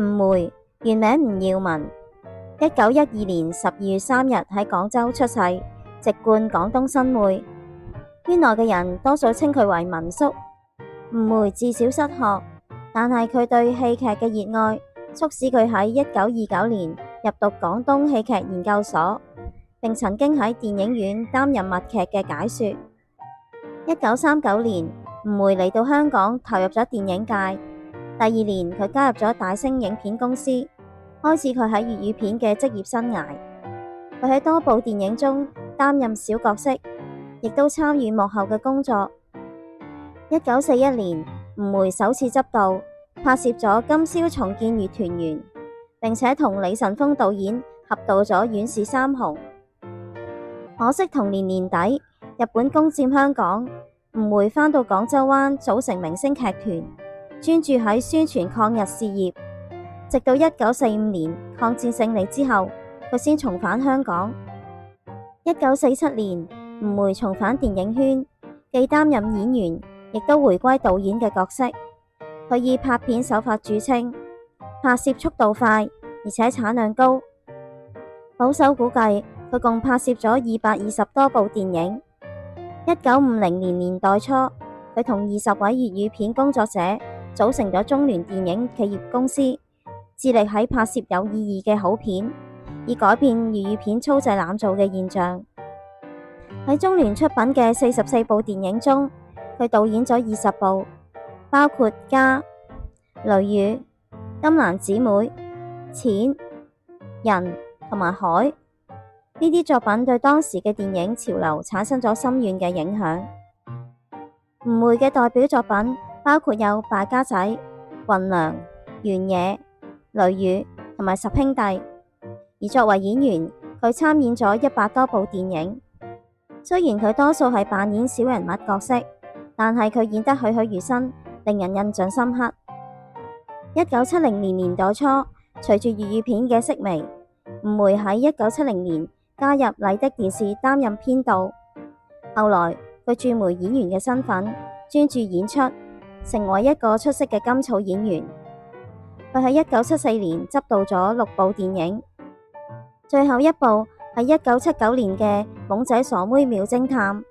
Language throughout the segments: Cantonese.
梅，原名吳耀文，1912年12月3日喺廣州出世，籍貫廣東新會。圈內嘅人多數稱佢為文叔。吳梅自小失學，但係佢對戲劇嘅熱愛促使佢喺1929年入讀廣東戲劇研究所，並曾經喺電影院擔任默劇嘅解說。1939年，吳梅嚟到香港投入咗電影界。第2年，佢加入咗大星影片公司，開始佢喺粵語片嘅職業生涯。佢喺多部電影中擔任小角色，亦都參與幕後嘅工作。1941年，吳梅首次執導拍攝咗《今宵重見月團圓》，並且同李晨風導演合導咗《阮氏三雄》。可惜同年年底，日本攻佔香港，吳梅返到廣州灣組成明星劇團，專注喺宣傳抗日事業。直到1945年抗戰勝利之後，佢先重返香港。1947年，吳梅重返電影圈，既擔任演員，亦都回歸導演嘅角色。佢以拍片手法著稱，拍攝速度快，而且產量高。保守估計，佢共拍攝咗220多部電影。1950年年代初，佢同20位粵語片工作者組成咗中聯電影企業公司，致力喺拍攝有意義嘅好片，以改變粵語片粗製濫造嘅現象。喺中聯出品嘅44部電影中，佢導演咗20部，包括《家》、《雷雨》、《金蘭姊妹》、《錢》、《人》同埋《海》。呢啲作品對當時嘅電影潮流產生咗深遠嘅影響。吳梅嘅代表作品包括有《敗家仔》、《運糧》、《原野》、《雷雨》同埋《十兄弟》。而作為演員，佢參演咗100多部電影。雖然佢多數係扮演小人物角色，但係佢演得栩栩如生，令人印象深刻。1970年年代初，隨住粵語片嘅式微，吳梅喺1970年加入麗的電視擔任編導。後來佢轉回演員嘅身份，專注演出，成為一個出色嘅甘草演員。佢喺1974年執導咗6部電影，最後一部係1979年嘅《懵仔傻妹妙偵探》。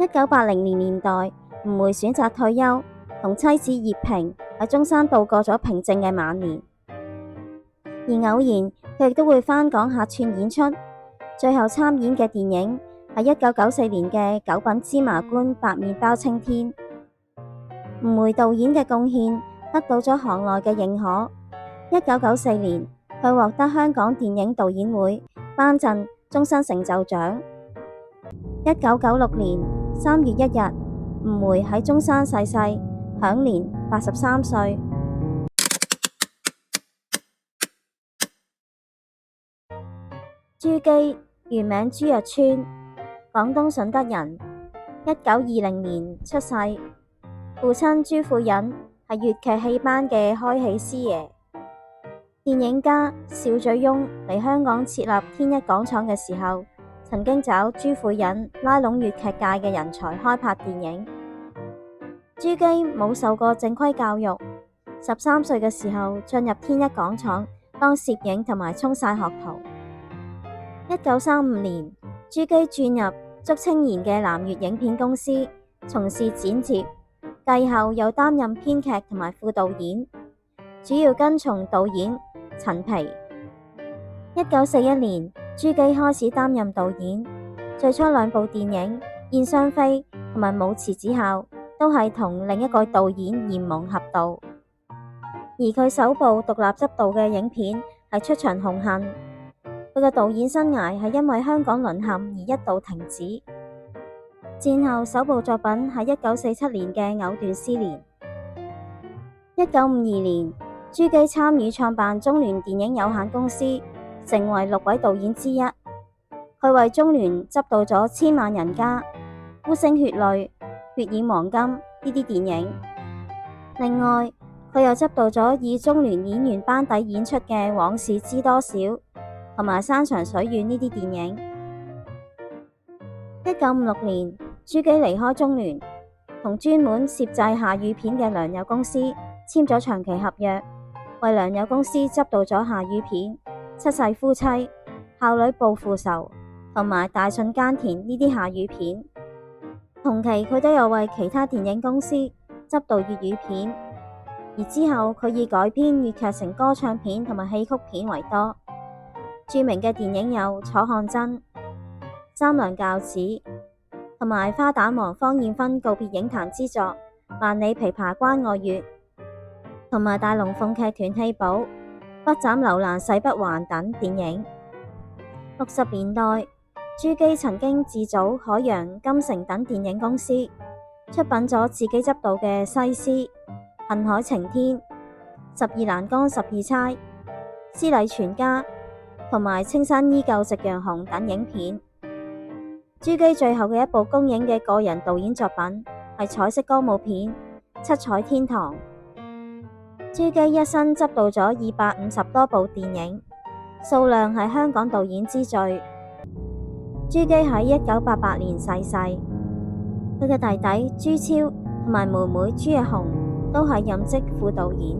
1980年年代，吳梅選擇退休，同妻子葉萍喺中山度過咗平靜嘅晚年。而偶然佢亦都會返港客串演出。最後參演嘅電影係1994年嘅《九品芝麻官白麵包青天》。吳梅導演嘅貢獻得到咗行內嘅認可。1994年，佢獲得香港電影導演會頒贈終身成就獎。1996年3月1日，吳梅喺中山逝世，享年83歲。朱基，原名朱日川，廣東順德人，1920年出世。父親朱富隱係粵劇戲班嘅開戲師爺。電影家邵嘴翁嚟香港設立天一廣廠嘅時候，曾經找朱富隱拉攏粵劇界嘅人才開拍電影。朱基冇受過正規教育，13歲嘅時候進入天一廣廠當攝影同埋沖曬學徒。1935年，朱基轉入竹青賢嘅南粵影片公司，從事剪接，繼後又擔任編劇同埋副導演，主要跟從導演陳皮。1941年，朱基開始擔任導演，最初2部電影《燕雙飛》同埋《武辭子孝》都係同另一個導演嚴蒙合導，而佢首部獨立執導嘅影片係《出場紅杏》。佢嘅導演生涯係因為香港淪陷而一度停止。戰後首部作品係1947年嘅《藕斷絲連》。1952年，朱基參與創辦中聯電影有限公司，成為6位導演之一。佢為中聯執導咗《千萬人家》、《孤星血淚》、《血染黃金》呢啲電影。另外，佢又執導咗以中聯演員班底演出嘅《往事知多少》同埋《山長水遠》呢啲電影。1956年，朱基離開中聯，同專門攝製廈語片嘅良友公司簽咗長期合約，為良友公司執導咗廈語片《七世夫妻》、《孝女報父仇》同埋《大順耕田》呢啲廈語片。同期佢都有為其他電影公司執導粵語片，而之後佢以改編粵劇成歌唱片同埋戲曲片為多。著名嘅電影有《楚漢爭》、《三娘教子》同埋花旦王芳艷芬告別影壇之作《萬里琵琶關外月》，同埋大龍鳳劇團戲寶《不斬樓蘭誓不還》等電影。60年代，朱基曾經自組海洋、金城等電影公司，出品咗自己執導嘅《西施》、《恨海晴天》、《十二欄杆十二釵》、《詩禮全家》同埋《青山依舊夕陽紅》等影片。朱基最後嘅一部公映嘅個人導演作品係彩色歌舞片《七彩天堂》。朱基一生執導咗250多部電影，數量係香港導演之最。朱基喺1988年逝世，佢嘅弟弟朱超同埋妹妹朱日紅都係任職副導演。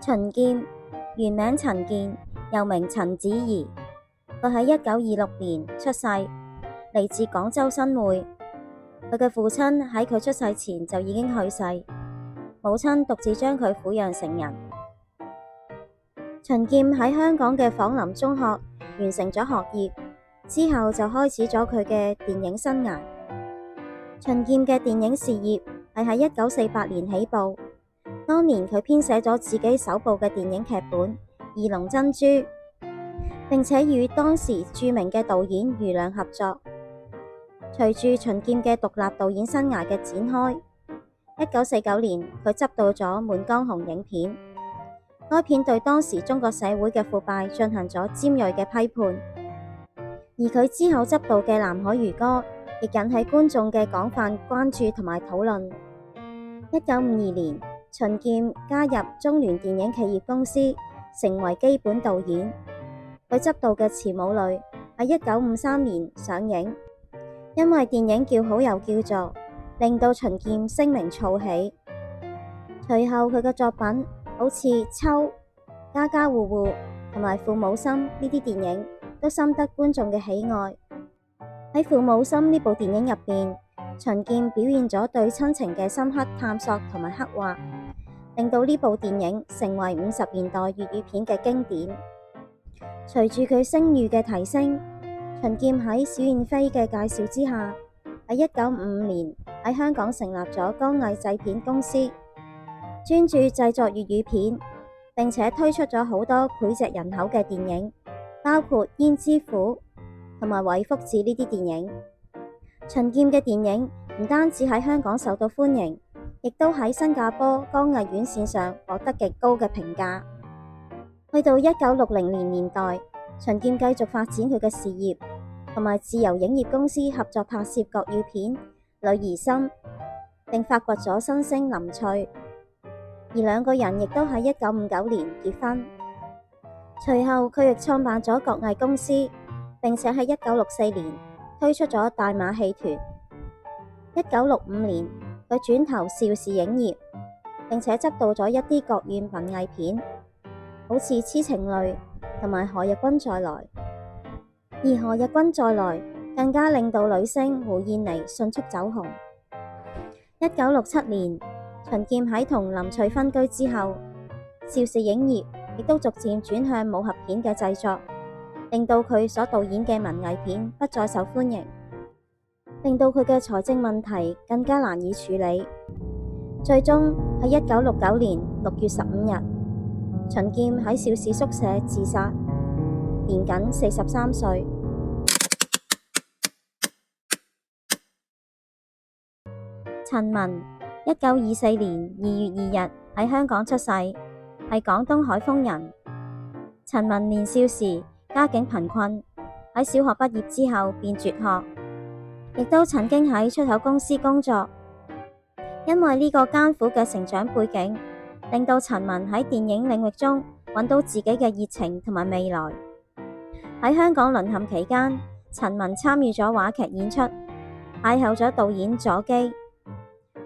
秦劍原名陳健，又名陳子儀，佢喺1926年出世，嚟自廣州新會。佢嘅父親喺佢出世前就已經去世，母親獨自將佢撫養成人。秦劍喺香港嘅晃林中學完成咗學業之後，就開始咗佢嘅電影生涯。秦劍嘅電影事業係喺1948年起步，當年佢編寫咗自己首部嘅電影劇本《二龍珍珠》，並且與當時著名嘅導演余亮合作。隨住秦劍嘅獨立導演生涯嘅展開，1949年佢執導咗《滿江紅》影片，該片對當時中國社會嘅腐敗進行咗尖銳嘅批判，而佢之後執導嘅《南海漁歌》亦引起觀眾嘅廣泛關注同埋討論。1952年，秦劍加入中聯電影企業公司，成為基本導演。佢執導嘅《慈母淚》喺1953年上映。因為電影叫好又叫座，令到秦劍聲名噪起。隨後佢嘅作品好似《秋》、《家家戶戶》同埋《父母心》呢啲電影都深得觀眾嘅喜愛。喺《父母心》呢部電影入邊，秦劍表現咗對親情嘅深刻探索同埋刻畫，令到呢部電影成為50年代粵語片嘅經典。隨住佢聲譽嘅提升，秦劍喺小燕飛嘅介紹之下，喺1955年喺香港成立咗光藝製片公司，專注製作粵語片，並且推出咗好多膾炙人口嘅電影，包括《胭脂虎》同埋《韋福治》呢啲電影。秦劍嘅電影唔單止喺香港受到歡迎，亦都喺新加坡光藝院線上獲得極高嘅評價。去到1960年代，秦劍繼續發展佢嘅事業，同埋自由影業公司合作拍攝國語片《女兒心》，並發掘咗新星林翠，而兩個人亦都喺1959年結婚。隨後佢亦創辦咗國藝公司，並且喺1964年推出咗大馬戲團。1965年佢轉投邵氏影業，並且執導咗一啲國語文藝片，好似《痴情淚》同埋《何日君再來》。而《何日君再來》更加令到女星胡燕妮迅速走紅。1967年，秦劍喺同林翠分居之後，邵氏影業亦都逐漸轉向武俠片嘅製作，令到佢所導演嘅文藝片不再受歡迎，令到佢嘅財政問題更加難以處理。最終喺1969年6月15日，秦劍喺邵氏宿舍自殺，年僅43歲。陳文，1924年2月2日喺香港出世，係廣東海豐人。陳文年少時家境貧困，喺小學畢業之後便輟學，亦都曾經喺出口公司工作。因為呢個艱苦嘅成長背景，令到陳文喺電影領域中揾到自己嘅熱情同埋未來。喺香港淪陷期間，陳文參與咗話劇演出，邂逅咗導演左基。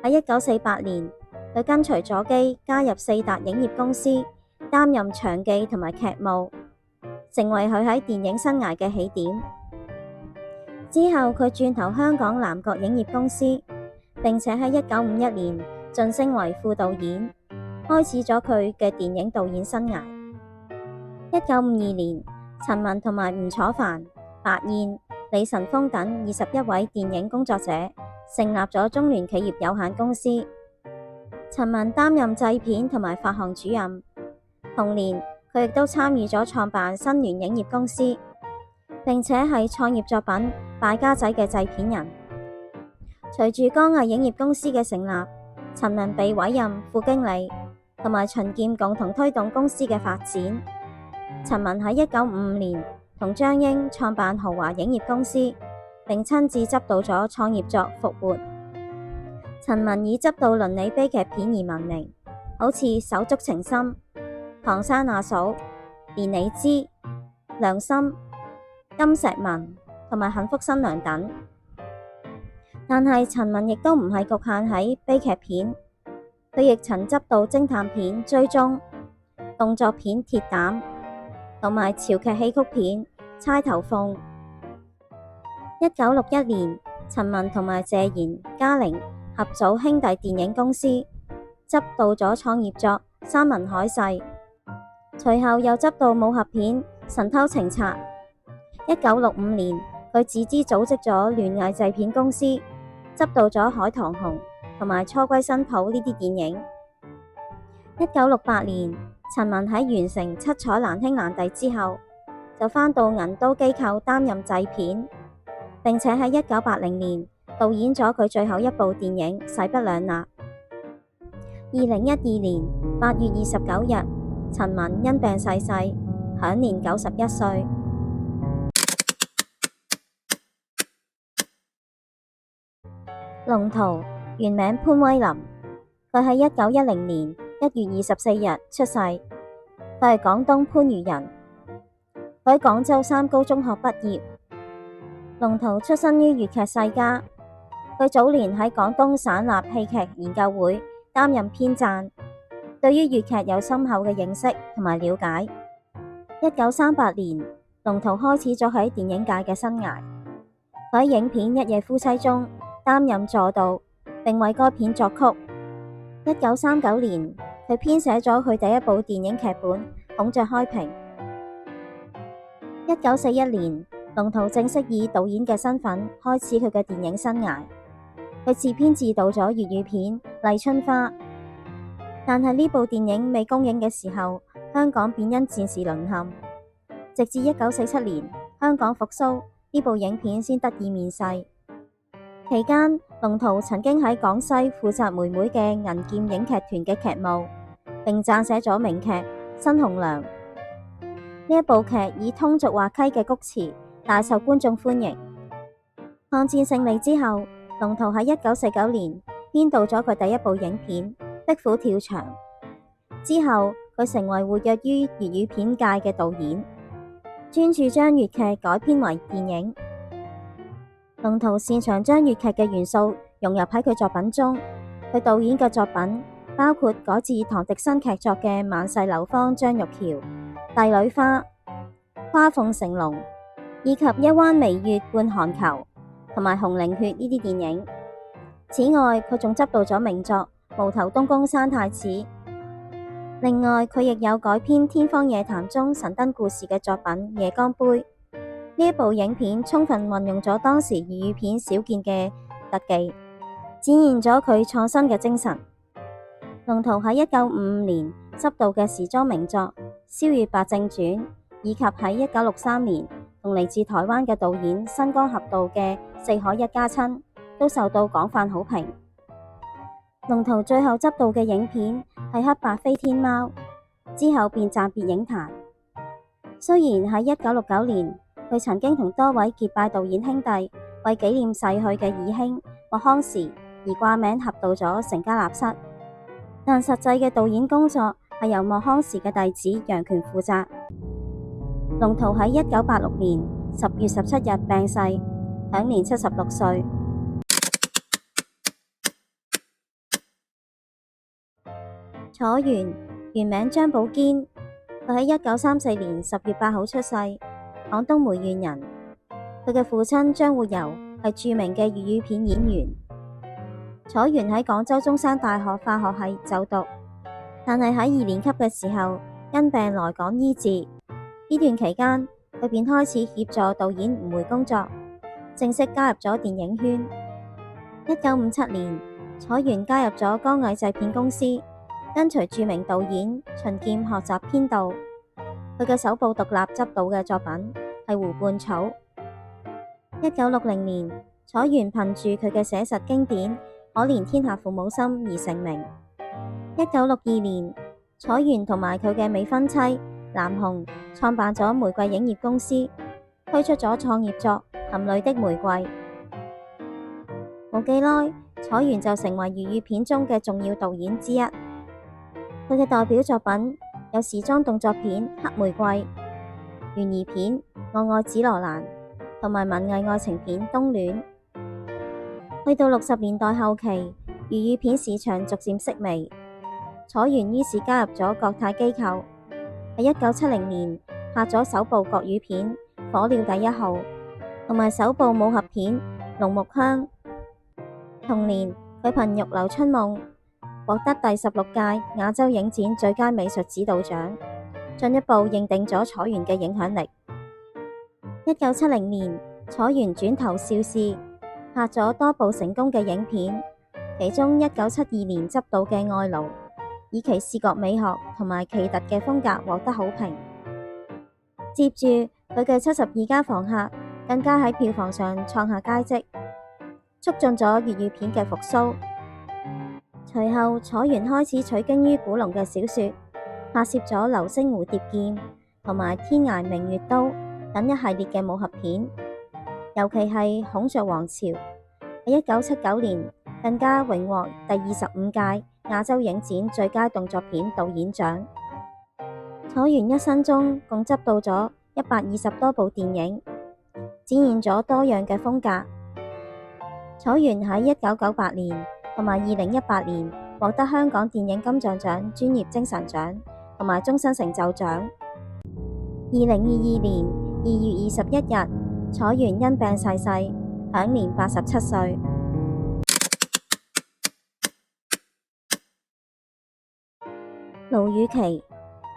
喺1948年，佢跟隨佐基加入四達影業公司，擔任場記同埋劇務，成為佢喺電影生涯嘅起點。之後佢轉投香港南國影業公司，並且喺1951年晉升為副導演，開始咗佢嘅電影導演生涯。1952年，陳文同埋吳楚帆、白燕、李晨風等21位電影工作者成立咗中聯企業有限公司。陳文擔任製片同埋發行主任。同年，佢亦都參與咗創辦新聯影業公司，並且係創業作品《敗家仔》嘅製片人。隨住光藝影業公司嘅成立，陳文被委任副經理，同埋秦劍共同推動公司嘅發展。陳文喺1955年同張英創辦豪華影業公司，並親自執導咗創業作《復活》。陳文以執導倫理悲劇片而聞名，好似《手足情深》、《唐山阿嫂》、《連理枝》、《良心》、《金石文》同埋《幸福新娘》等。但係陳文亦都唔係局限喺悲劇片，佢亦曾執導偵探片《追蹤》、動作片《鐵膽》同埋潮劇戲曲片《釵頭鳳》。1961年，陳文同埋謝賢、嘉玲合組兄弟電影公司，執導咗創業作《山盟海誓》，隨後又執導武俠片《神偷情賊》。1965年，佢自資組織咗聯藝製片公司，執導咗《海棠紅》同埋《初歸新抱》呢啲電影。1968年，陳文喺完成《七彩難兄難弟》之後，就返到銀都機構擔任製片，並且喺1980年導演咗佢最後一部電影《勢不兩立》。2012年8月29日，陳文因病逝世，享年91歲。龍圖原名潘威林，佢喺1910年1月24日出世，佢係廣東番禺人，佢喺廣州三高中學畢業。龍圖出身於粵劇世家，佢早年喺廣東省立戲劇研究會擔任編撰，對於粵劇有深厚嘅認識同埋了解。1938年，龍圖開始咗喺電影界嘅生涯，佢喺影片《一夜夫妻》中擔任助導，並為該片作曲。1939年，佢編寫咗佢第一部電影劇本《孔雀開屏》。1941年，龍圖正式以導演嘅身份開始佢嘅電影生涯。佢自編自導咗粵語片《麗春花》，但係呢部電影未公映嘅時候，香港便因戰事淪陷。直至1947年香港復甦，呢部影片先得以面世。期間，龍圖曾經喺廣西負責妹妹嘅銀劍影劇團嘅劇務，並撰寫咗名劇《新紅娘》。呢一部劇以通俗滑稽嘅曲詞大受觀眾歡迎。抗戰勝利之後，龍圖喺1949年編導咗佢第一部影片《壁虎跳牆》。之後，佢成為活躍於粵語片界嘅導演，專注將粵劇改編為電影。龍圖擅長將粵劇嘅元素融入喺佢作品中，佢導演嘅作品包括改自唐滌生劇作嘅《萬世流芳》張玉橋、《帝女花》、《花鳳成龍》，以及《一彎微月半寒裘》同埋《紅菱血》呢啲電影。此外，佢仲執導咗名作《無頭東宮三太子》。另外，佢亦有改編《天方夜譚》中神燈故事嘅作品《夜光杯》。呢一部影片充分運用咗當時粵語片少見嘅特技，展現咗佢創新嘅精神。龍圖喺1955年執導嘅時裝名作《蕭月白正傳》，以及喺1963年同嚟自台灣嘅導演新光合導嘅《四海一家親》，都受到廣泛好評。龍圖最後執導嘅影片係《黑白飛天貓》，之後便暫別影壇。雖然喺1969年，佢曾經同多位結拜導演兄弟為紀念逝去嘅義兄莫康時而掛名合導咗《成家立室》，但實際嘅導演工作係由莫康時嘅弟子楊權負責。龍圖喺1986年10月17日病逝，享年76歲。楚原原名張寶堅，佢喺1934年10月8號出世，廣東梅縣人。佢嘅父親張活游係著名嘅粵語片演員。楚原喺廣州中山大學化學系就讀，但係喺2年級嘅時候因病來港醫治。呢段期間，佢便開始協助導演吳梅工作，正式加入咗電影圈。1957年，楚原加入咗光藝製片公司，跟隨著名導演秦劍學習編導。佢嘅首部獨立執導嘅作品係《湖畔草》。1960年，楚原憑住佢嘅寫實經典《可憐天下父母心》而成名。1962年，楚原同埋佢嘅未婚妻藍紅創辦咗玫瑰影業公司，推出咗創業作《含淚的玫瑰》。冇幾耐，楚原就成為粵語片中嘅重要導演之一。佢嘅代表作品有時裝動作片《黑玫瑰》、懸疑片《我愛紫羅蘭》同埋文藝愛情片《冬戀》。去到60年代後期，粵語片市場逐漸式微，楚原於是加入咗國泰機構，喺1970年拍咗首部國語片《火鳥第一號》同埋首部武俠片《龍木香》。同年，佢憑《玉樓春夢》獲得第16屆亞洲影展最佳美術指導獎，進一步認定咗楚原嘅影響力。1970年，楚原轉投邵氏，拍咗多部成功嘅影片，其中1972年執導嘅《愛奴》，以其視覺美學同埋奇特嘅風格獲得好評。接住佢嘅72家房客更加喺票房上創下佳績，促進咗粵語片嘅復甦。隨後，楚原開始取經於古龍嘅小說，拍攝咗《流星蝴蝶劍》同埋《天涯明月刀》等一系列嘅武俠片，尤其係《孔雀王朝》喺1979年更加榮獲第25屆亞洲影展最佳動作片導演獎。楚原一生中共執導咗120多部電影，展現咗多樣嘅風格。楚原喺1998年同埋2018年獲得香港電影金像獎專業精神獎同埋終身成就獎。2022年2月21日，楚原因病逝世，享年87歲。盧雨琪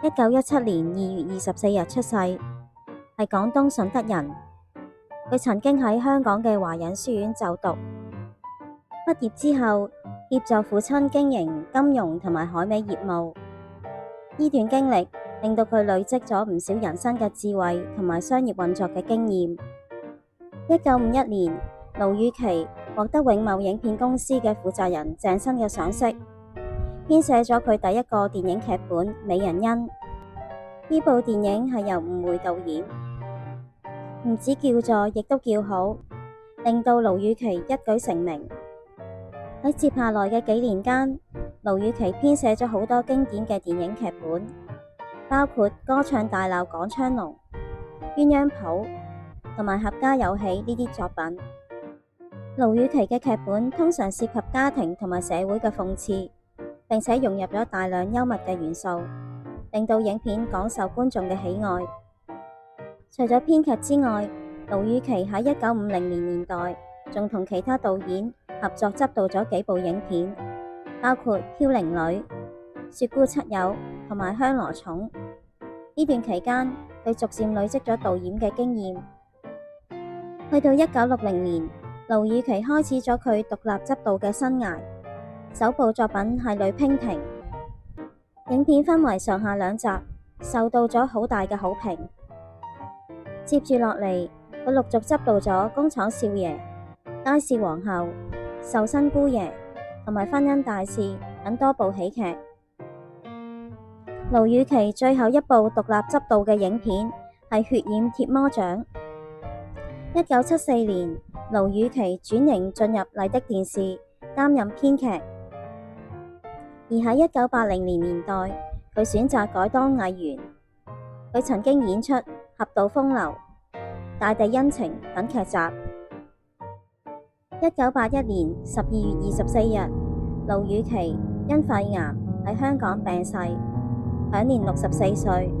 ，1917年2月24日出世，係廣東順德人。佢曾經喺香港嘅華仁書院就讀，畢業之後協助父親經營金融同埋海味業務。呢段經歷令到佢累積咗唔少人生嘅智慧同埋商業運作嘅經驗。1951年，盧雨琪獲得永茂影片公司嘅負責人鄭生嘅賞識，編寫咗佢第一個電影劇本《美人恩》。呢部電影係由吳梅導演，唔止叫座，亦都叫好，令到盧雨琪一舉成名。喺接下來嘅幾年間，盧雨琪編寫咗好多經典嘅電影劇本，包括《歌唱大鬧廣昌隆》、《鴛鴦譜》同埋《合家有喜》呢啲作品。盧雨琪嘅劇本通常涉及家庭同埋社會嘅諷刺，並且融入咗大量幽默嘅元素，令到影片廣受觀眾嘅喜愛。除咗編劇之外，盧雨琪喺1950年代仲同其他導演合作執導咗幾部影片，包括《飄零女》、《雪姑七友》同埋《香羅塚》。呢段期間，佢逐漸累積咗導演嘅經驗。去到1960年，盧雨琪開始咗佢獨立執導嘅生涯，首部作品係《女娉婷》。影片分為上下兩集，受到咗好大嘅好評。接住落嚟，佢陸續執導咗《工廠少爺》、《街市皇后》、《壽星姑爺》同埋《婚姻大事》等多部喜劇。盧雨琪最後一部獨立執導嘅影片係《血染鐵魔掌》。1974年，盧雨琪轉型進入麗的電視，擔任編劇。而喺1980年代，佢選擇改當藝員。佢曾經演出《俠盜風流》、《大地恩情》等劇集。1981年12月24日，盧雨琪因肺癌喺香港病逝，享年64歲。